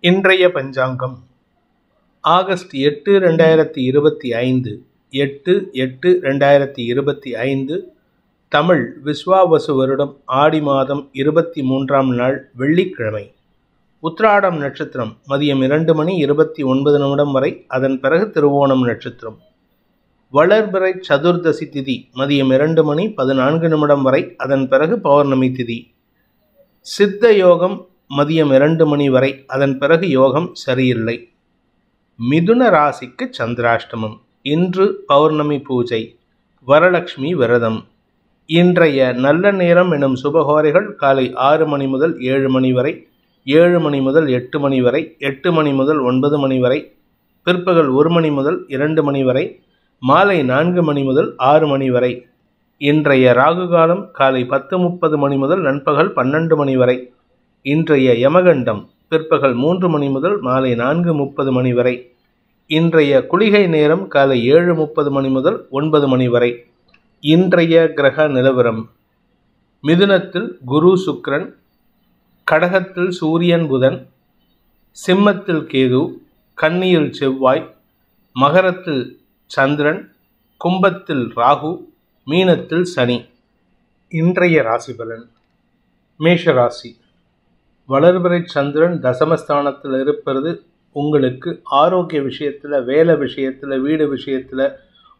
இன்றைய பஞ்சாங்கம் ஆகஸ்ட் 8, 2025 8/8/2025 தமிழ் விஸ்வாவசு வருடம் ஆடி மாதம் 23ஆம் நாள் வெள்ளிக்கிழமை. உத்திராடம் நட்சத்திரம் மதியம் 2:29 வரை, அதன் பிறகு திருவோணம் நட்சத்திரம். வளர்பிறை சதுர்தசி திதி மதியம் 2:14 வரை, அதன் பிறகு பௌர்ணமி திதி. சித்த யோகம் மதியம் 2 வரை, அதன் பிறகு யோகம் சரியில்லை. மிதுன ராசிக்கு சந்திராஷ்டமம். இன்று பௌர்ணமி பூஜை, வரலட்சுமி விரதம். இன்றைய நல்ல நேரம் எனும் சுபகோரைகள் காலை 6 மணி முதல் 7 மணி வரை, 7 மணி முதல் 8 மணி வரை, 8 மணி முதல் 9 மணி வரை, பிற்பகல் 1 மணி முதல் 2 மணி வரை, மாலை 4 மணி முதல் 6 மணி வரை. இன்றைய ராகு காலம் காலை 10:30 மணி முதல் நண்பகல் 12 மணி வரை. இன்றைய யமகண்டம் பிற்பகல் 3 மணி முதல் மாலை 4:30 மணி வரை. இன்றைய குளிகை நேரம் காலை 7:30 மணி முதல் 9 மணி வரை. இன்றைய கிரக நிலவரம்: மிதுனத்தில் குரு சுக்கிரன், கடகத்தில் சூரியன் புதன், சிம்மத்தில் கேது, கன்னியில் செவ்வாய், மகரத்தில் சந்திரன், கும்பத்தில் ராகு, மீனத்தில் சனி. இன்றைய ராசி பலன்: மேஷ ராசி. வளர்பிறை சந்திரன் தசமஸ்தானத்தில் இருப்பது உங்களுக்கு ஆரோக்கிய விஷயத்தில், வேலை விஷயத்தில், வீடு விஷயத்தில்,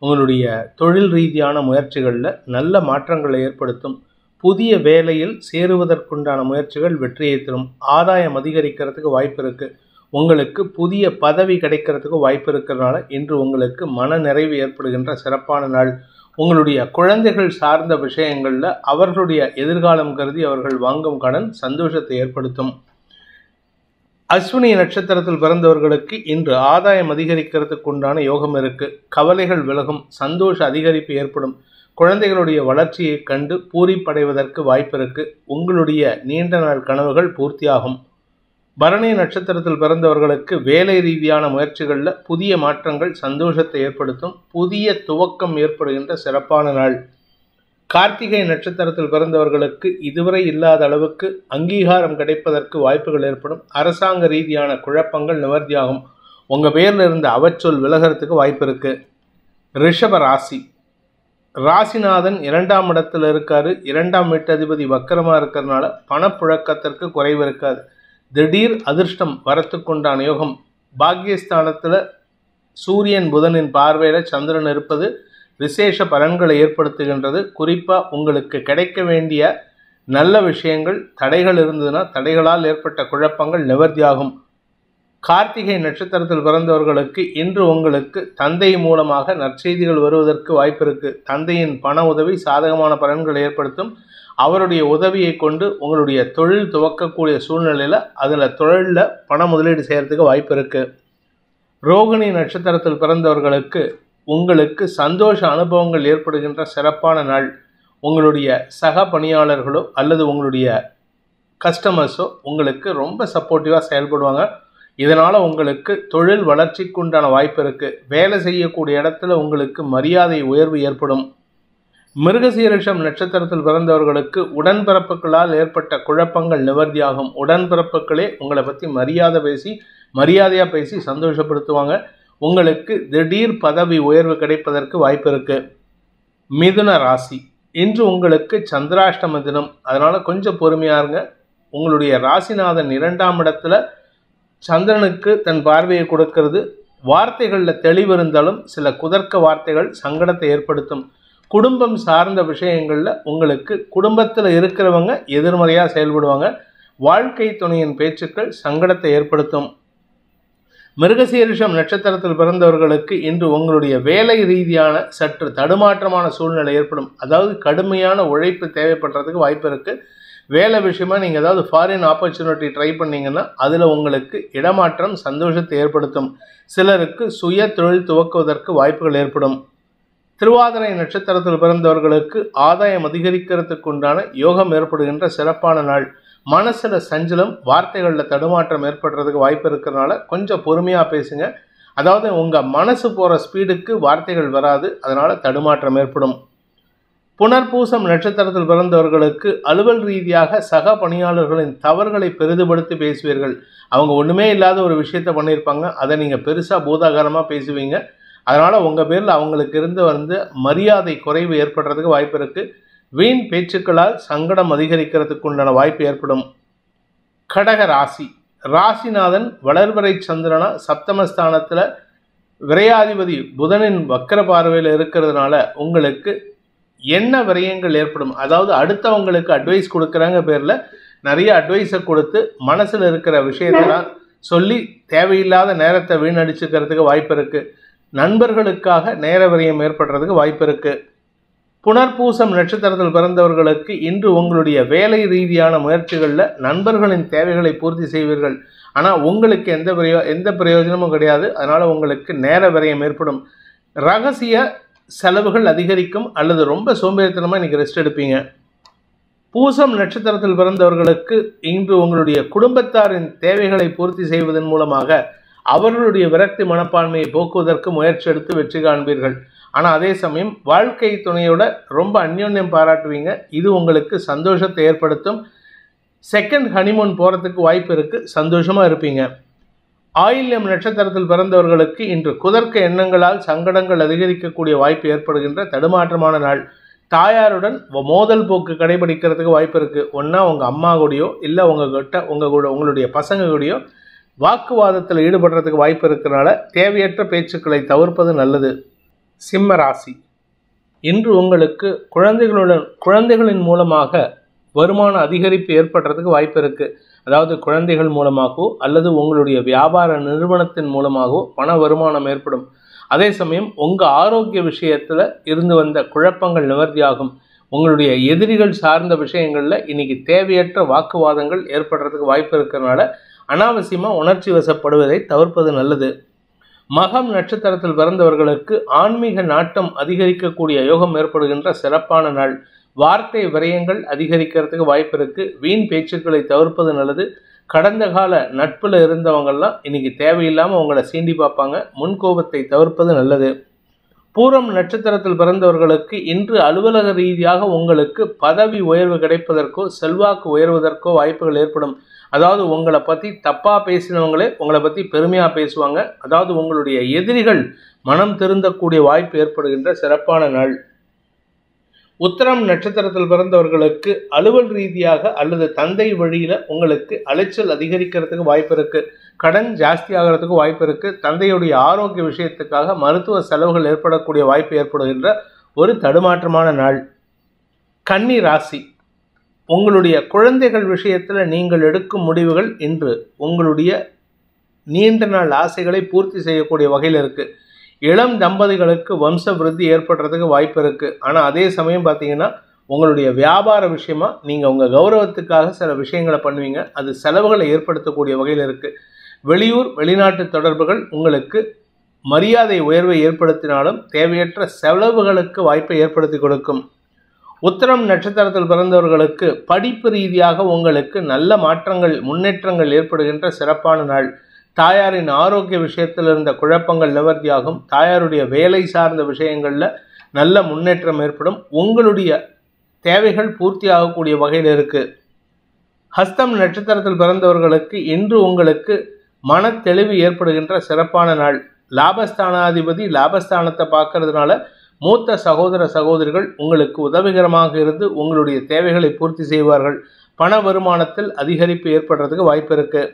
உங்களுடைய தொழில் ரீதியான முயற்சிகளில் நல்ல மாற்றங்களை ஏற்படுத்தும். புதிய வேலையில் சேருவதற்குண்டான முயற்சிகள் வெற்றியை தரும். ஆதாயம் அதிகரிக்கிறதுக்கு வாய்ப்பு இருக்குது. உங்களுக்கு புதிய பதவி கிடைக்கிறதுக்கு வாய்ப்பு இருக்கிறதுனால இன்று உங்களுக்கு மன நிறைவு ஏற்படுகின்ற சிறப்பான நாள். உங்களுடைய குழந்தைகள் சார்ந்த விஷயங்களில் அவர்களுடைய எதிர்காலம் கருதி அவர்கள் வாங்கும் கடன் சந்தோஷத்தை ஏற்படுத்தும். அஸ்வினி நட்சத்திரத்தில் பிறந்தவர்களுக்கு இன்று ஆதாயம் அதிகரிக்கிறதுக்கு உண்டான யோகம் இருக்கு. கவலைகள் விலகும், சந்தோஷ அதிகரிப்பு ஏற்படும். குழந்தைகளுடைய வளர்ச்சியை கண்டு பூரிப்படைவதற்கு வாய்ப்பு இருக்கு. உங்களுடைய நீண்ட நாள் கனவுகள் பூர்த்தியாகும். பரணி நட்சத்திரத்தில் பிறந்தவர்களுக்கு வேலை ரீதியான முயற்சிகளில் புதிய மாற்றங்கள் சந்தோஷத்தை ஏற்படுத்தும். புதிய துவக்கம் ஏற்படுகின்ற சிறப்பான நாள். கார்த்திகை நட்சத்திரத்தில் பிறந்தவர்களுக்கு இதுவரை இல்லாத அளவுக்கு அங்கீகாரம் கிடைப்பதற்கு வாய்ப்புகள் ஏற்படும். அரசாங்க ரீதியான குழப்பங்கள் நிவர்த்தியாகும். உங்கள் பேரில் இருந்த அவச்சொல் விலகிறதுக்கு வாய்ப்பு இருக்கு. ரிஷப ராசி. ராசிநாதன் 2ஆம் இடத்துல இருக்காரு. 2ஆம் வீட்டதிபதி வக்கரமாக இருக்கிறதுனால பணப்புழக்கத்திற்கு குறைவு இருக்காது. திடீர் அதிர்ஷ்டம் வரத்துக்குண்டான யோகம். பாக்கியஸ்தானத்தில் சூரியன் புதனின் பார்வையில் சந்திரன் இருப்பது விசேஷ பலன்களை ஏற்படுத்துகின்றது. குறிப்பாக உங்களுக்கு கிடைக்க வேண்டிய நல்ல விஷயங்கள் தடைகள் இருந்ததுன்னா தடைகளால் ஏற்பட்ட குழப்பங்கள் நிவர்த்தியாகும். கார்த்திகை நட்சத்திரத்தில் பிறந்தவர்களுக்கு இன்று உங்களுக்கு தந்தை மூலமாக நற்செய்திகள் வருவதற்கு வாய்ப்பு இருக்குது. தந்தையின் பண உதவி சாதகமான பலன்களை ஏற்படுத்தும். அவருடைய உதவியை கொண்டு உங்களுடைய தொழில் துவக்கக்கூடிய சூழ்நிலையில் அதில் தொழிலில் பண முதலீடு செய்கிறதுக்கு வாய்ப்பு இருக்குது. ரோகிணி நட்சத்திரத்தில் பிறந்தவர்களுக்கு உங்களுக்கு சந்தோஷ அனுபவங்கள் ஏற்படுகின்ற சிறப்பான நாள். உங்களுடைய சக பணியாளர்களோ அல்லது உங்களுடைய கஸ்டமர்ஸோ உங்களுக்கு ரொம்ப சப்போர்ட்டிவாக செயல்படுவாங்க. இதனால் உங்களுக்கு தொழில் வளர்ச்சிக்கு உண்டான வாய்ப்பு இருக்குது. வேலை செய்யக்கூடிய இடத்துல உங்களுக்கு மரியாதை உயர்வு ஏற்படும். மிருகசீரிஷம் நட்சத்திரத்தில் பிறந்தவர்களுக்கு உடன்பிறப்புகளால் ஏற்பட்ட குழப்பங்கள் நிவர்த்தியாகும். உடன்பிறப்புகளே உங்களை பற்றி மரியாதையாக பேசி சந்தோஷப்படுத்துவாங்க. உங்களுக்கு திடீர் பதவி உயர்வு கிடைப்பதற்கு வாய்ப்பு இருக்கு. மிதுன ராசி. இன்று உங்களுக்கு சந்திராஷ்டம தினம், அதனால் கொஞ்சம் பொறுமையாக இருங்க. உங்களுடைய ராசிநாதன் 2ஆம் இடத்துல சந்திரனுக்கு தன் பார்வையை கொடுக்கிறது. வார்த்தைகளில் தெளிவு இருந்தாலும் சில குதர்க்க வார்த்தைகள் சங்கடத்தை ஏற்படுத்தும். குடும்பம் சார்ந்த விஷயங்களில் உங்களுக்கு குடும்பத்தில் இருக்கிறவங்க எதிர்மறையாக செயல்படுவாங்க. வாழ்க்கை துணையின் பேச்சுக்கள் சங்கடத்தை ஏற்படுத்தும். மிருகசீரிஷம் நட்சத்திரத்தில் பிறந்தவர்களுக்கு இன்று உங்களுடைய வேலை ரீதியான சற்று தடுமாற்றமான சூழ்நிலை ஏற்படும். அதாவது கடுமையான உழைப்பு தேவைப்படுறதுக்கு வாய்ப்பு இருக்குது. வேலை விஷயமா நீங்கள் ஏதாவது ஃபாரின் ஆப்பர்ச்சுனிட்டி ட்ரை பண்ணிங்கன்னா அதில் உங்களுக்கு இடமாற்றம் சந்தோஷத்தை ஏற்படுத்தும். சிலருக்கு சுய தொழில் துவக்குவதற்கு வாய்ப்புகள் ஏற்படும். திருவாதிரை நட்சத்திரத்தில் பிறந்தவர்களுக்கு ஆதாயம் அதிகரிக்கிறதுக்கு உண்டான யோகம் ஏற்படுகின்ற சிறப்பான நாள். மனசில் சஞ்சலம், வார்த்தைகளில் தடுமாற்றம் ஏற்படுறதுக்கு வாய்ப்பு இருக்கிறதுனால கொஞ்சம் பொறுமையாக பேசுங்க. அதாவது உங்கள் மனசு போகிற ஸ்பீடுக்கு வார்த்தைகள் வராது, அதனால் தடுமாற்றம் ஏற்படும். புனர்பூசம் நட்சத்திரத்தில் பிறந்தவர்களுக்கு அலுவல் ரீதியாக சக பணியாளர்களின் தவறுகளை பெரிதுபடுத்தி பேசுவீர்கள். அவங்க ஒன்றுமே இல்லாத ஒரு விஷயத்த பண்ணியிருப்பாங்க, அதை நீங்கள் பெருசாக பூதாகாரமாக பேசுவீங்க. அதனால் உங்கள் பேரில் அவங்களுக்கு இருந்து மரியாதை குறைவு ஏற்படுறதுக்கு வாய்ப்பு இருக்குது. வீண் பேச்சுக்களால் சங்கடம் அதிகரிக்கிறதுக்கு உண்டான வாய்ப்பு ஏற்படும். கடக ராசி. ராசிநாதன் வளர்வரை சந்திரனா சப்தமஸ்தானத்தில் விரையாதிபதி புதனின் வக்கர பார்வையில் இருக்கிறதுனால உங்களுக்கு என்ன விரயங்கள் ஏற்படும். அதாவது அடுத்தவங்களுக்கு அட்வைஸ் கொடுக்குறாங்க பேரில் நிறைய அட்வைஸை கொடுத்து மனசில் இருக்கிற விஷயத்தெல்லாம் சொல்லி தேவையில்லாத நேரத்தை வீணடிச்சுக்கிறதுக்கு வாய்ப்பு இருக்குது. நண்பர்களுக்காக நேர விரயம் ஏற்படுறதுக்கு வாய்ப்பு இருக்குது. புனர்பூசம் நட்சத்திரத்தில் பிறந்தவர்களுக்கு இன்று உங்களுடைய வேலை ரீதியான முயற்சிகளில் நண்பர்களின் தேவைகளை பூர்த்தி செய்வீர்கள். ஆனால் உங்களுக்கு எந்த பிரயோஜனமும் கிடையாது. அதனால் உங்களுக்கு நேர விரயம் ஏற்படும். ரகசிய செலவுகள் அதிகரிக்கும் அல்லது ரொம்ப சோம்பேறித்தனமாக இன்றைக்கி ரெஸ்ட் எடுப்பீங்க. பூசம் நட்சத்திரத்தில் பிறந்தவர்களுக்கு இன்று உங்களுடைய குடும்பத்தாரின் தேவைகளை பூர்த்தி செய்வதன் மூலமாக அவர்களுடைய விரக்தி மனப்பான்மையை போக்குவதற்கு முயற்சி எடுத்து வெற்றி காண்பீர்கள். ஆனால் அதே சமயம் வாழ்க்கை துணையோட ரொம்ப அந்யோன்யம் பாராட்டுவீங்க. இது உங்களுக்கு சந்தோஷத்தை ஏற்படுத்தும். செகண்ட் ஹனிமூன் போகிறதுக்கு வாய்ப்பு இருக்குது. சந்தோஷமாக இருப்பீங்க. ஆயில்யம் நட்சத்திரத்தில் பிறந்தவர்களுக்கு இன்று குதர்க்க எண்ணங்களால் சங்கடங்கள் அதிகரிக்கக்கூடிய வாய்ப்பு ஏற்படுகின்ற தடுமாற்றமான நாள். தாயாருடன் மோதல் போக்கு கடைபிடிக்கிறதுக்கு வாய்ப்பு இருக்குது. ஒன்றா உங்கள் அம்மா கூடயோ இல்லை உங்களுடைய பசங்க கூடயோ வாக்குவாதத்தில் ஈடுபடுறதுக்கு வாய்ப்பு இருக்கிறனால தேவையற்ற பேச்சுக்களை தவிர்ப்பது நல்லது. சிம்ம ராசி. இன்று உங்களுக்கு குழந்தைகளின் மூலமாக வருமான அதிகரிப்பு ஏற்படுறதுக்கு வாய்ப்பு இருக்குது. அதாவது குழந்தைகள் மூலமாகவோ அல்லது உங்களுடைய வியாபார நிறுவனத்தின் மூலமாகவோ பண வருமானம் ஏற்படும். அதே சமயம் உங்கள் ஆரோக்கிய விஷயத்தில் இருந்து வந்த குழப்பங்கள் நிவர்த்தியாகும். உங்களுடைய எதிரிகள் சார்ந்த விஷயங்களில் இன்றைக்கி தேவையற்ற வாக்குவாதங்கள் ஏற்படுறதுக்கு வாய்ப்பு இருக்கிறதுனால அனாவசியமாக உணர்ச்சி வசப்படுவதை தவிர்ப்பது நல்லது. மகம் நட்சத்திரத்தில் பிறந்தவர்களுக்கு ஆன்மீக நாட்டம் அதிகரிக்கக்கூடிய யோகம் ஏற்படுகின்ற சிறப்பான நாள். வார்த்தை விரயங்கள் அதிகரிக்கிறதுக்கு வாய்ப்பு இருக்குது. வீண் பேச்சுக்களை தவிர்ப்பது நல்லது. கடந்த கால நட்பில் இருந்தவங்கள்லாம் இன்றைக்கி தேவையில்லாமல் உங்களை சீண்டி பார்ப்பாங்க. முன்கோபத்தை தவிர்ப்பது நல்லது. பூரம் நட்சத்திரத்தில் பிறந்தவர்களுக்கு இன்று அலுவலக ரீதியாக உங்களுக்கு பதவி உயர்வு கிடைப்பதற்கோ செல்வாக்கு உயர்வதற்கோ வாய்ப்புகள் ஏற்படும். அதாவது உங்களை பற்றி தப்பாக பேசினவங்களே உங்களை பற்றி பெருமையாக பேசுவாங்க. அதாவது உங்களுடைய எதிரிகள் மனம் திருந்தக்கூடிய வாய்ப்பு ஏற்படுகின்ற சிறப்பான நாள். உத்திரம் நட்சத்திரத்தில் பிறந்தவர்களுக்கு அலுவல் ரீதியாக அல்லது தந்தை வழியில் உங்களுக்கு அலைச்சல் அதிகரிக்கிறதுக்கு வாய்ப்பு இருக்குது. கடன் ஜாஸ்தி ஆகிறதுக்கு வாய்ப்பு இருக்குது. தந்தையுடைய ஆரோக்கிய விஷயத்துக்காக மருத்துவ செலவுகள் ஏற்படக்கூடிய வாய்ப்பு ஏற்படுகின்ற ஒரு தடுமாற்றமான நாள். கன்னி ராசி. உங்களுடைய குழந்தைகள் விஷயத்தில் நீங்கள் எடுக்கும் முடிவுகள் இன்று உங்களுடைய நீண்ட நாள் ஆசைகளை பூர்த்தி செய்யக்கூடிய வகையில் இருக்குது. இளம் தம்பதிகளுக்கு வம்ச விருத்தி ஏற்படுறதுக்கு வாய்ப்பு இருக்குது. ஆனால் அதே சமயம் பார்த்தீங்கன்னா உங்களுடைய வியாபார விஷயமா நீங்கள் உங்கள் கௌரவத்துக்காக சில விஷயங்களை பண்ணுவீங்க. அது செலவுகளை ஏற்படுத்தக்கூடிய வகையில் இருக்குது. வெளியூர் வெளிநாட்டு தொடர்புகள் உங்களுக்கு மரியாதை உயர்வை ஏற்படுத்தினாலும் தேவையற்ற செலவுகளுக்கு வாய்ப்பை ஏற்படுத்தி கொடுக்கும். உத்திரம் நட்சத்திரத்தில் பிறந்தவர்களுக்கு படிப்பு ரீதியாக உங்களுக்கு நல்ல மாற்றங்கள் முன்னேற்றங்கள் ஏற்படுகின்ற சிறப்பான நாள். தாயாரின் ஆரோக்கிய விஷயத்தில் இருந்த குழப்பங்கள் நிவர்த்தியாகும். தாயாருடைய வேலை சார்ந்த விஷயங்களில் நல்ல முன்னேற்றம் ஏற்படும். உங்களுடைய தேவைகள் பூர்த்தி ஆகக்கூடிய வகையில் இருக்குது. ஹஸ்தம் நட்சத்திரத்தில் பிறந்தவர்களுக்கு இன்று உங்களுக்கு மன தெளிவு ஏற்படுகின்ற சிறப்பான நாள். லாபஸ்தானாதிபதி லாபஸ்தானத்தை பார்க்கறதுனால மூத்த சகோதர சகோதரிகள் உங்களுக்கு உதவிகரமாக இருந்து உங்களுடைய தேவைகளை பூர்த்தி செய்வார்கள். பண வருமானத்தில் அதிகரிப்பு ஏற்படுறதுக்கு வாய்ப்பு இருக்குது.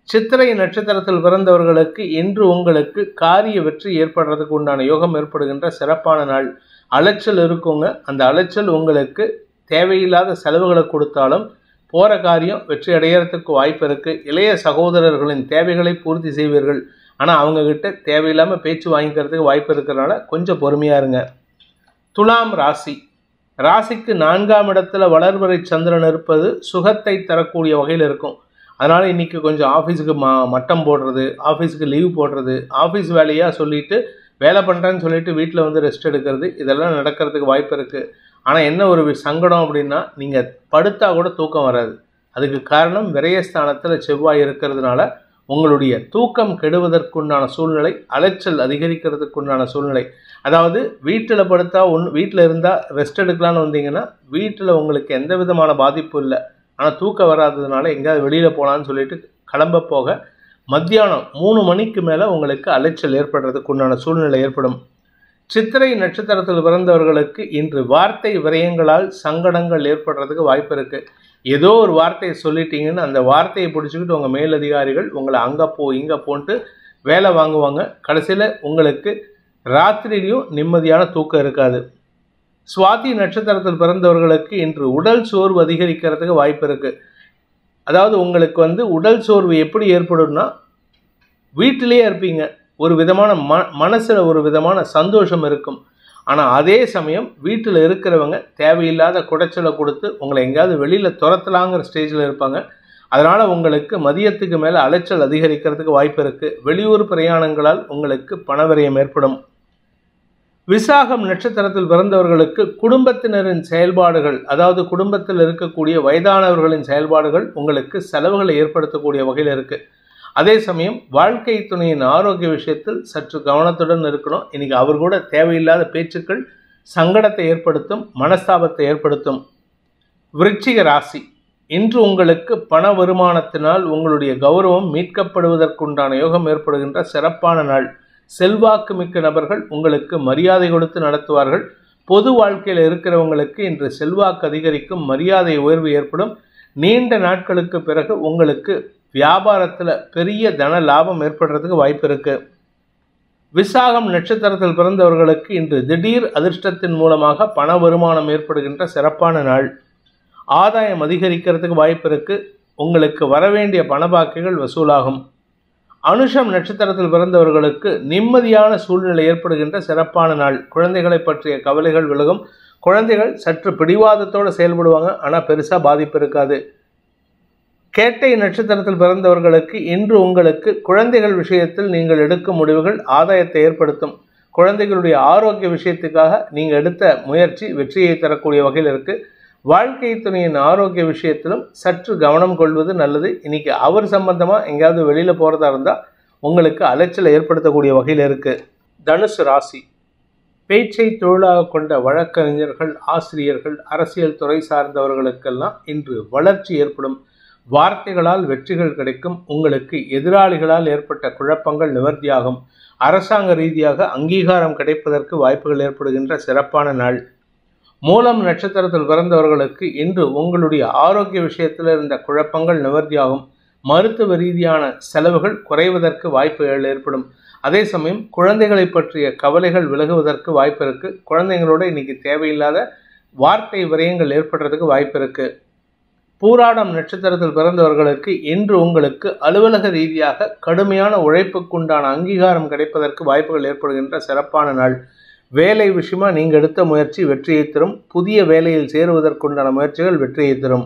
சித்திரை நட்சத்திரத்தில் பிறந்தவர்களுக்கு இன்று உங்களுக்கு காரிய வெற்றி ஏற்படுறதுக்கு உண்டான யோகம் ஏற்படுகின்ற சிறப்பான நாள். அலைச்சல் இருக்குங்க. அந்த அலைச்சல் உங்களுக்கு தேவையில்லாத செலவுகளை கொடுத்தாலும் போகிற காரியம் வெற்றி அடைகிறதுக்கு வாய்ப்பு இருக்குது. இளைய சகோதரர்களின் தேவைகளை பூர்த்தி செய்வீர்கள். ஆனால் அவங்கக்கிட்ட தேவையில்லாமல் பேச்சு வாங்கிக்கிறதுக்கு வாய்ப்பு இருக்கிறனால கொஞ்சம் பொறுமையாக இருங்க. துலாம் ராசி. ராசிக்கு 4ஆம் இடத்துல வளர்வரை சந்திரன் இருப்பது சுகத்தை தரக்கூடிய வகையில் இருக்கும். அதனால் இன்றைக்கி கொஞ்சம் ஆஃபீஸுக்கு மட்டம் போடுறது, ஆஃபீஸுக்கு லீவ் போடுறது, ஆஃபீஸ் வேலையாக சொல்லிவிட்டு வேலை பண்ணுறேன்னு சொல்லிட்டு வீட்டில் வந்து ரெஸ்ட் எடுக்கிறது, இதெல்லாம் நடக்கிறதுக்கு வாய்ப்பு இருக்குது. ஆனால் என்ன ஒரு சங்கடம் அப்படின்னா நீங்கள் படுத்தா கூட தூக்கம் வராது. அதுக்கு காரணம் விரயஸ்தானத்தில் செவ்வாய் இருக்கிறதுனால உங்களுடைய தூக்கம் கெடுவதற்குண்டான சூழ்நிலை, அலைச்சல் அதிகரிக்கிறதுக்குண்டான சூழ்நிலை. அதாவது வீட்டில் படுத்தா வீட்டில் இருந்தால் ரெஸ்ட் எடுக்கலான்னு வந்தீங்கன்னா வீட்டில் உங்களுக்கு எந்த விதமான பாதிப்பும் இல்லை. ஆனால் தூக்கம் வராததுனால எங்கேயாவது வெளியில் போகலான்னு சொல்லிட்டு கிளம்ப போக மத்தியானம் 3 மணிக்கு மேலே உங்களுக்கு அலைச்சல் ஏற்படுறதுக்கு உண்டான சூழ்நிலை ஏற்படும். சித்திரை நட்சத்திரத்தில் பிறந்தவர்களுக்கு இன்று வார்த்தை விரயங்களால் சங்கடங்கள் ஏற்படுறதுக்கு வாய்ப்பு இருக்குது. ஏதோ ஒரு வார்த்தையை சொல்லிட்டீங்கன்னு அந்த வார்த்தையை பிடிச்சிக்கிட்டு உங்கள் மேலதிகாரிகள் உங்களை அங்கே போ இங்கே போன்ட்டு வேலை வாங்குவாங்க. கடைசியில் உங்களுக்கு ராத்திரியிலையும் நிம்மதியான தூக்கம் இருக்காது. சுவாதி நட்சத்திரத்தில் பிறந்தவர்களுக்கு இன்று உடல் சோர்வு அதிகரிக்கிறதுக்கு வாய்ப்பு இருக்குது. அதாவது உங்களுக்கு உடல் சோர்வு எப்படி ஏற்படும்னா, வீட்டிலேயே இருப்பீங்க, ஒரு விதமான மனசில் ஒரு விதமான சந்தோஷம் இருக்கும். ஆனால் அதே சமயம் வீட்டில் இருக்கிறவங்க தேவையில்லாத குடைச்சலை கொடுத்து உங்களை எங்கேயாவது வெளியில் துரத்தலாங்கிற ஸ்டேஜில் இருப்பாங்க. அதனால் உங்களுக்கு மதியத்துக்கு மேலே அலைச்சல் அதிகரிக்கிறதுக்கு வாய்ப்பு இருக்குது. வெளியூர் பிரயாணங்களால் உங்களுக்கு பணவிரயம் ஏற்படும். விசாகம் நட்சத்திரத்தில் பிறந்தவர்களுக்கு குடும்பத்தினரின் செயல்பாடுகள், அதாவது குடும்பத்தில் இருக்கக்கூடிய வயதானவர்களின் செயல்பாடுகள் உங்களுக்கு செலவுகளை ஏற்படுத்தக்கூடிய வகையில் இருக்குது. அதே சமயம் வாழ்க்கை துணையின் ஆரோக்கிய விஷயத்தில் சற்று கவனத்துடன் இருக்கணும். இன்றைக்கி அவர் கூட தேவையில்லாத பேச்சுக்கள் சங்கடத்தை ஏற்படுத்தும், மனஸ்தாபத்தை ஏற்படுத்தும். விருச்சிக ராசி, இன்று உங்களுக்கு பண வருமானத்தினால் உங்களுடைய கௌரவம் மீட்கப்படுவதற்குண்டான யோகம் ஏற்படுகின்ற சிறப்பான நாள். செல்வாக்கு மிக்க நபர்கள் உங்களுக்கு மரியாதை கொடுத்து நடத்துவார்கள். பொது வாழ்க்கையில் இருக்கிறவங்களுக்கு இன்று செல்வாக்கு அதிகரிக்கும், மரியாதை உயர்வு ஏற்படும். நீண்ட நாட்களுக்கு பிறகு உங்களுக்கு வியாபாரத்தில் பெரிய தன லாபம் ஏற்படுறதுக்கு வாய்ப்பு இருக்குது. விசாகம் நட்சத்திரத்தில் பிறந்தவர்களுக்கு இன்று திடீர் அதிர்ஷ்டத்தின் மூலமாக பண வருமானம் ஏற்படுகின்ற சிறப்பான நாள். ஆதாயம் அதிகரிக்கிறதுக்கு வாய்ப்பு இருக்குது. உங்களுக்கு வரவேண்டிய பணபாக்கிகள் வசூலாகும். அனுஷம் நட்சத்திரத்தில் பிறந்தவர்களுக்கு நிம்மதியான சூழ்நிலை ஏற்படுகின்ற சிறப்பான நாள். குழந்தைகளை பற்றிய கவலைகள் விலகும். குழந்தைகள் சற்று பிடிவாதத்தோடு செயல்படுவாங்க, ஆனால் பெருசாக பாதிப்பு இருக்காது. கேட்டை நட்சத்திரத்தில் பிறந்தவர்களுக்கு இன்று உங்களுக்கு குழந்தைகள் விஷயத்தில் நீங்கள் எடுக்கும் முடிவுகள் ஆதாயத்தை ஏற்படுத்தும். குழந்தைகளுடைய ஆரோக்கிய விஷயத்துக்காக நீங்கள் எடுத்த முயற்சி வெற்றியை தரக்கூடிய வகையில் இருக்குது. வாழ்க்கை துணையின் ஆரோக்கிய விஷயத்திலும் சற்று கவனம் கொள்வது நல்லது. இன்றைக்கி அவர் சம்பந்தமாக எங்கேயாவது வெளியில் போகிறதா இருந்தால் உங்களுக்கு அலைச்சலை ஏற்படுத்தக்கூடிய வகையில் இருக்குது. தனுசு ராசி, பேச்சை தொழிலாக கொண்ட வழக்கறிஞர்கள், ஆசிரியர்கள், அரசியல் துறை சார்ந்தவர்களுக்கெல்லாம் இன்று வளர்ச்சி ஏற்படும். வார்த்தைகளால் வெற்றிகள் கிடைக்கும். உங்களுக்கு எதிராளிகளால் ஏற்பட்ட குழப்பங்கள் நிவர்த்தியாகும். அரசாங்க ரீதியாக அங்கீகாரம் கிடைப்பதற்கு வாய்ப்புகள் ஏற்படுகின்ற சிறப்பான நாள். மூலம் நட்சத்திரத்தில் பிறந்தவர்களுக்கு இன்று உங்களுடைய ஆரோக்கிய விஷயத்தில் இருந்த குழப்பங்கள் நிவர்த்தியாகும். மருத்துவ ரீதியான செலவுகள் குறைவதற்கு வாய்ப்புகள் ஏற்படும். அதே சமயம் குழந்தைகளை பற்றிய கவலைகள் விலகுவதற்கு வாய்ப்பு இருக்குது. குழந்தைங்களோட இன்னைக்கு தேவையில்லாத வார்த்தை விரயங்கள் ஏற்படுறதுக்கு வாய்ப்பு இருக்குது. பூராடம் நட்சத்திரத்தில் பிறந்தவர்களுக்கு இன்று உங்களுக்கு அலுவலக ரீதியாக கடுமையான உழைப்புக்குண்டான அங்கீகாரம் கிடைப்பதற்கு வாய்ப்புகள் ஏற்படுகின்ற சிறப்பான நாள். வேலை விஷயமா நீங்கள் எடுத்த முயற்சி வெற்றியை தரும். புதிய வேலையில் சேருவதற்குண்டான முயற்சிகள் வெற்றியை தரும்.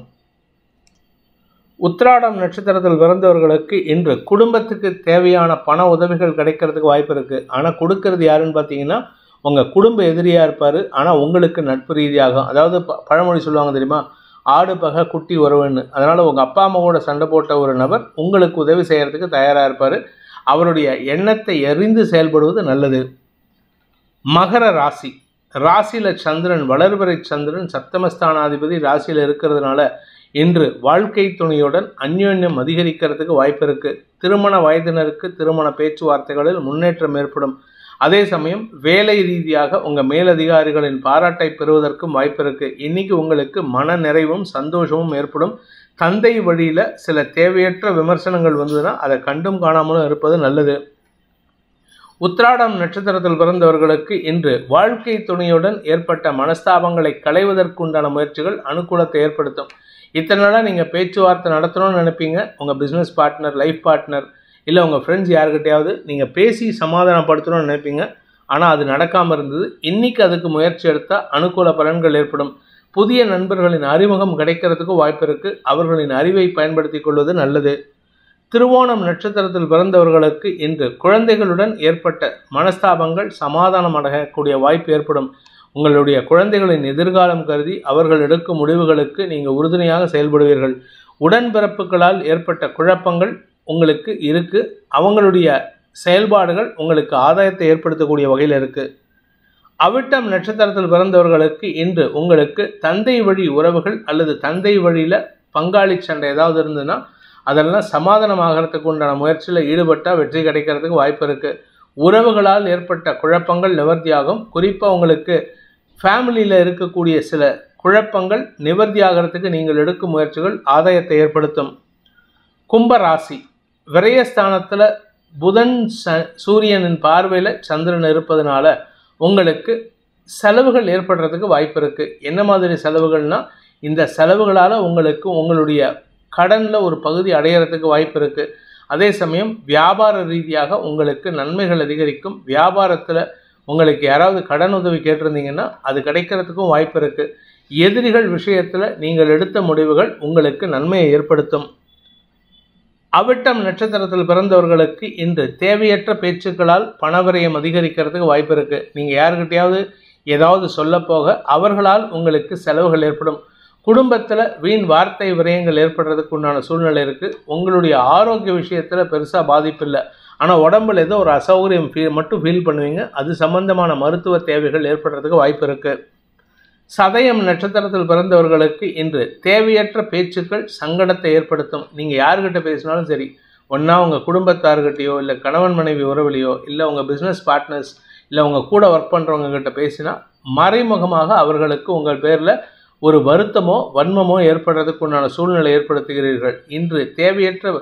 உத்திராடம் நட்சத்திரத்தில் பிறந்தவர்களுக்கு இன்று குடும்பத்துக்கு தேவையான பண உதவிகள் கிடைக்கிறதுக்கு வாய்ப்பு இருக்குது. ஆனால் கொடுக்கறது யாருன்னு பார்த்தீங்கன்னா உங்கள் குடும்ப எதிரியாக இருப்பார். ஆனால் உங்களுக்கு நட்பு ரீதியாகும். அதாவது பழமொழி சொல்லுவாங்க தெரியுமா, ஆடு பகை குட்டி உறவுன்னு. அதனால் உங்கள் அப்பா அம்மாவோட சண்டை போட்ட ஒரு நபர் உங்களுக்கு உதவி செய்கிறதுக்கு தயாராக இருப்பார். அவருடைய எண்ணத்தை அறிந்து செயல்படுவது நல்லது. மகர ராசி, ராசியில் சந்திரன், வளர்பிறை சந்திரன் சப்தமஸ்தானாதிபதி ராசியில் இருக்கிறதுனால இன்று வாழ்க்கை துணையுடன் அந்யோன்யம் அதிகரிக்கிறதுக்கு வாய்ப்பு இருக்குது. திருமண வயதினருக்கு திருமண பேச்சுவார்த்தைகளில் முன்னேற்றம் ஏற்படும். அதே சமயம் வேலை ரீதியாக உங்கள் மேலதிகாரிகளின் பாராட்டை பெறுவதற்கும் வாய்ப்பு இருக்குது. இன்றைக்கி உங்களுக்கு மன நிறைவும் சந்தோஷமும் ஏற்படும். தந்தை வழியில் சில தேவையற்ற விமர்சனங்கள் வந்ததுன்னா அதை கண்டும் காணாமலும் இருப்பது நல்லது. உத்திராடம் நட்சத்திரத்தில் பிறந்தவர்களுக்கு இன்று வாழ்க்கை துணையுடன் ஏற்பட்ட மனஸ்தாபங்களை களைவதற்குண்டான முயற்சிகள் அனுகூலத்தை ஏற்படுத்தும். இத்தனை நாளாக நீங்கள் பேச்சுவார்த்தை நடத்தணும்னு நினைப்பீங்க. உங்கள் பிஸ்னஸ் பார்ட்னர், லைஃப் பார்ட்னர், இல்லை உங்கள் ஃப்ரெண்ட்ஸ் யாருக்கிட்டையாவது நீங்கள் பேசி சமாதானப்படுத்தணும்னு நினைப்பீங்க. ஆனால் அது நடக்காமல் இருந்தது. இன்றைக்கி அதுக்கு முயற்சி எடுத்தால் அனுகூல பலன்கள் ஏற்படும். புதிய நண்பர்களின் அறிமுகம் கிடைக்கிறதுக்கும் வாய்ப்பு இருக்குது. அவர்களின் அறிவை பயன்படுத்தி கொள்வது நல்லது. திருவோணம் நட்சத்திரத்தில் பிறந்தவர்களுக்கு இன்று குழந்தைகளுடன் ஏற்பட்ட மனஸ்தாபங்கள் சமாதானம் அடையக்கூடிய வாய்ப்பு ஏற்படும். உங்களுடைய குழந்தைகளின் எதிர்காலம் கருதி அவர்கள் எடுக்கும் முடிவுகளுக்கு நீங்கள் உறுதுணையாக செயல்படுவீர்கள். உடன்பிறப்புகளால் ஏற்பட்ட குழப்பங்கள் உங்களுக்கு இருக்குது. அவங்களுடைய செயல்பாடுகள் உங்களுக்கு ஆதாயத்தை ஏற்படுத்தக்கூடிய வகையில் இருக்குது. அவிட்டம் நட்சத்திரத்தில் பிறந்தவர்களுக்கு இன்று உங்களுக்கு தந்தை வழி உறவுகள் அல்லது தந்தை வழியில் பங்காளி சண்டை ஏதாவது இருந்ததுன்னா அதெல்லாம் சமாதானமாகறதுக்கு உண்டான முயற்சியில் ஈடுபட்டால் வெற்றி கிடைக்கிறதுக்கு வாய்ப்பு இருக்குது. உறவுகளால் ஏற்பட்ட குழப்பங்கள் நிவர்த்தியாகும். குறிப்பாக உங்களுக்கு ஃபேமிலியில் இருக்கக்கூடிய சில குழப்பங்கள் நிவர்த்தியாகிறதுக்கு நீங்கள் எடுக்கும் முயற்சிகள் ஆதாயத்தை ஏற்படுத்தும். கும்பராசி, விரயஸ்தானத்தில் புதன் சூரியனின் பார்வையில் சந்திரன் இருப்பதனால உங்களுக்கு செலவுகள் ஏற்படுறதுக்கு வாய்ப்பு இருக்குது. என்ன மாதிரி செலவுகள்னால் இந்த செலவுகளால் உங்களுக்கு உங்களுடைய கடனில் ஒரு பகுதி அடையிறதுக்கு வாய்ப்பு இருக்குது. அதே சமயம் வியாபார ரீதியாக உங்களுக்கு நன்மைகள் அதிகரிக்கும். வியாபாரத்தில் உங்களுக்கு யாராவது கடன் உதவி கேட்டிருந்தீங்கன்னா அது கிடைக்கிறதுக்கும் வாய்ப்பு இருக்குது. எதிரிகள் விஷயத்தில் நீங்கள் எடுத்த முடிவுகள் உங்களுக்கு நன்மையை ஏற்படுத்தும். அவிட்டம் நட்சத்திரத்தில் பிறந்தவர்களுக்கு இன்று தேவையற்ற பேச்சுக்களால் பணவிரயம் அதிகரிக்கிறதுக்கு வாய்ப்பு இருக்குது. நீங்கள் யாருக்கிட்டையாவது ஏதாவது சொல்லப்போக அவர்களால் உங்களுக்கு செலவுகள் ஏற்படும். குடும்பத்தில் வீண் வார்த்தை விரயங்கள் ஏற்படுறதுக்கு உண்டான சூழ்நிலை இருக்குது. உங்களுடைய ஆரோக்கிய விஷயத்தில் பெருசாக பாதிப்பு இல்லை. ஆனால் உடம்புல ஏதோ ஒரு அசௌகரியம் மட்டும் ஃபீல் பண்ணுவீங்க. அது சம்பந்தமான மருத்துவ தேவைகள் ஏற்படுறதுக்கு வாய்ப்பு இருக்குது. சதயம் நட்சத்திரத்தில் பிறந்தவர்களுக்கு இன்று தேவையற்ற பேச்சுக்கள் சங்கடத்தை ஏற்படுத்தும். நீங்கள் யார்கிட்ட பேசினாலும் சரி, ஒன்றா உங்கள் குடும்பத்தார்கிட்டையோ இல்லை கணவன் மனைவி உறவுலையோ இல்லை உங்கள் பிஸ்னஸ் பார்ட்னர்ஸ் இல்லை உங்கள் கூட ஒர்க் பண்ணுறவங்க கிட்ட பேசினா மறைமுகமாக அவர்களுக்கு உங்கள் பேரில் ஒரு வருத்தமோ வன்மமோ ஏற்படுறதுக்கு உண்டான சூழ்நிலை ஏற்படுத்துகிறீர்கள். இன்று தேவையற்ற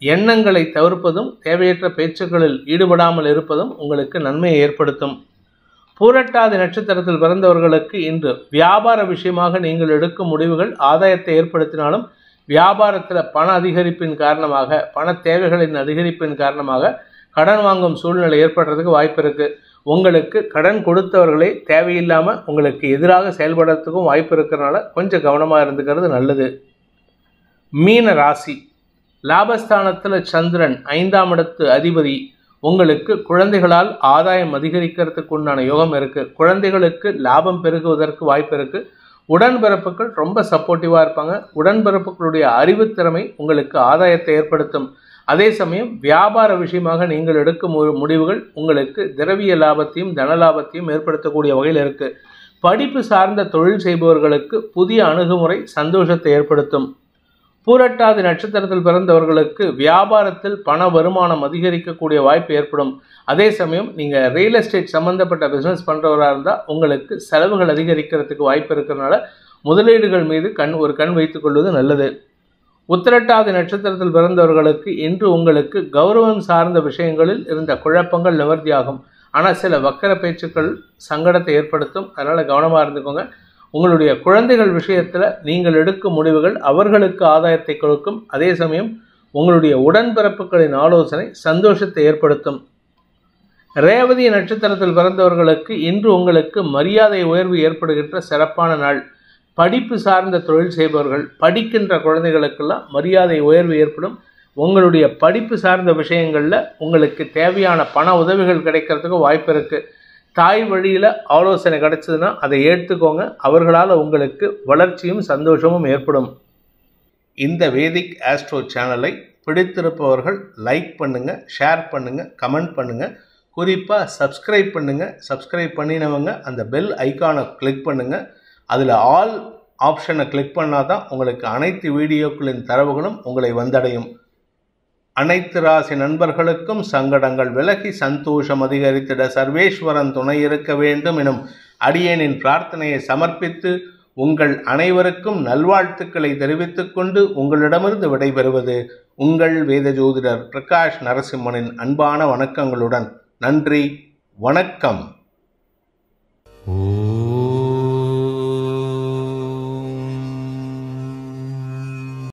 எண்ணங்களை தவிர்ப்பதும் தேவையற்ற பேச்சுக்களில் ஈடுபடாமல் இருப்பதும் உங்களுக்கு நன்மையை ஏற்படுத்தும். பூரட்டாதி நட்சத்திரத்தில் பிறந்தவர்களுக்கு இன்று வியாபார விஷயமாக நீங்கள் எடுக்கும் முடிவுகள் ஆதாயத்தை ஏற்படுத்தினாலும் வியாபாரத்தில் பண அதிகரிப்பின் காரணமாக பண தேவைகளின் அதிகரிப்பின் காரணமாக கடன் வாங்கும் சூழ்நிலை ஏற்படுறதுக்கு வாய்ப்பு இருக்குது. உங்களுக்கு கடன் கொடுத்தவர்களே தேவையில்லாமல் உங்களுக்கு எதிராக செயல்படுறதுக்கும் வாய்ப்பு இருக்கிறனால கொஞ்சம் கவனமாக இருந்துக்கிறது நல்லது. மீன ராசி, லாபஸ்தானத்தில் சந்திரன் 5ஆம் இடத்து அதிபதி. உங்களுக்கு குழந்தைகளால் ஆதாயம் அதிகரிக்கிறதுக்கு உண்டான யோகம் இருக்குது. குழந்தைகளுக்கு லாபம் பெருகுவதற்கு வாய்ப்பு இருக்குது. உடன்பிறப்புகள் ரொம்ப சப்போர்ட்டிவாக இருப்பாங்க. உடன்பிறப்புகளுடைய அறிவுத்திறமை உங்களுக்கு ஆதாயத்தை ஏற்படுத்தும். அதே சமயம் வியாபார விஷயமாக நீங்கள் எடுக்கும் முடிவுகள் உங்களுக்கு திரவிய லாபத்தையும் தன லாபத்தையும் ஏற்படுத்தக்கூடிய வகையில் இருக்குது. படிப்பு சார்ந்த தொழில் செய்பவர்களுக்கு புதிய அணுகுமுறை சந்தோஷத்தை ஏற்படுத்தும். பூரட்டாதி நட்சத்திரத்தில் பிறந்தவர்களுக்கு வியாபாரத்தில் பண வருமானம் அதிகரிக்கக்கூடிய வாய்ப்பு ஏற்படும். அதே சமயம் நீங்கள் ரியல் எஸ்டேட் சம்மந்தப்பட்ட பிஸ்னஸ் பண்ணுறவராக இருந்தால் உங்களுக்கு செலவுகள் அதிகரிக்கிறதுக்கு வாய்ப்பு இருக்கிறதுனால முதலீடுகள் மீது ஒரு கண் வைத்துக் கொள்வது நல்லது. உத்திரட்டாதி நட்சத்திரத்தில் பிறந்தவர்களுக்கு இன்று உங்களுக்கு கௌரவம் சார்ந்த விஷயங்களில் இருந்த குழப்பங்கள் நிவர்த்தியாகும். ஆனால் சில வக்கர பேச்சுக்கள் சங்கடத்தை ஏற்படுத்தும். அதனால் கவனமாக இருந்துக்கோங்க. உங்களுடைய குழந்தைகள் விஷயத்தில் நீங்கள் எடுக்கும் முடிவுகள் அவர்களுக்கு ஆதாயத்தை கொடுக்கும். அதே சமயம் உங்களுடைய உடன்பிறப்புகளின் ஆலோசனை சந்தோஷத்தை ஏற்படுத்தும். ரேவதி நட்சத்திரத்தில் பிறந்தவர்களுக்கு இன்று உங்களுக்கு மரியாதை உயர்வு ஏற்படுகின்ற சிறப்பான நாள். படிப்பு சார்ந்த தொழில் செய்பவர்கள், படிக்கின்ற குழந்தைகளுக்கெல்லாம் மரியாதை உயர்வு ஏற்படும். உங்களுடைய படிப்பு சார்ந்த விஷயங்களில் உங்களுக்கு தேவையான பண உதவிகள் கிடைக்கிறதுக்கு வாய்ப்பு இருக்குது. தாய் வழியில் ஆலோசனை கிடைச்சதுன்னா அதை ஏற்றுக்கோங்க. அவர்களால் உங்களுக்கு வளர்ச்சியும் சந்தோஷமும் ஏற்படும். இந்த வேதிக் ஆஸ்ட்ரோ சேனலை பிடித்திருப்பவர்கள் லைக் பண்ணுங்கள், ஷேர் பண்ணுங்கள், கமெண்ட் பண்ணுங்கள். குறிப்பாக சப்ஸ்கிரைப் பண்ணுங்கள். சப்ஸ்கிரைப் பண்ணினவங்க அந்த பெல் ஐக்கானை கிளிக் பண்ணுங்கள். அதில் ஆல் ஆப்ஷனை கிளிக் பண்ணால் தான் உங்களுக்கு அனைத்து வீடியோக்களின் தரவுகளும் உங்களை வந்தடையும். அனைத்து ராசி நண்பர்களுக்கும் சங்கடங்கள் விலகி சந்தோஷம் அதிகரித்திட சர்வேஸ்வரன் துணை இருக்க வேண்டும் எனும் அடியேனின் பிரார்த்தனையை சமர்ப்பித்து உங்கள் அனைவருக்கும் நல்வாழ்த்துக்களை தெரிவித்துக் கொண்டு உங்களிடமிருந்து விடைபெறுவது உங்கள் வேத ஜோதிடர் பிரகாஷ் நரசிம்மனின் அன்பான வணக்கங்களுடன். நன்றி, வணக்கம்.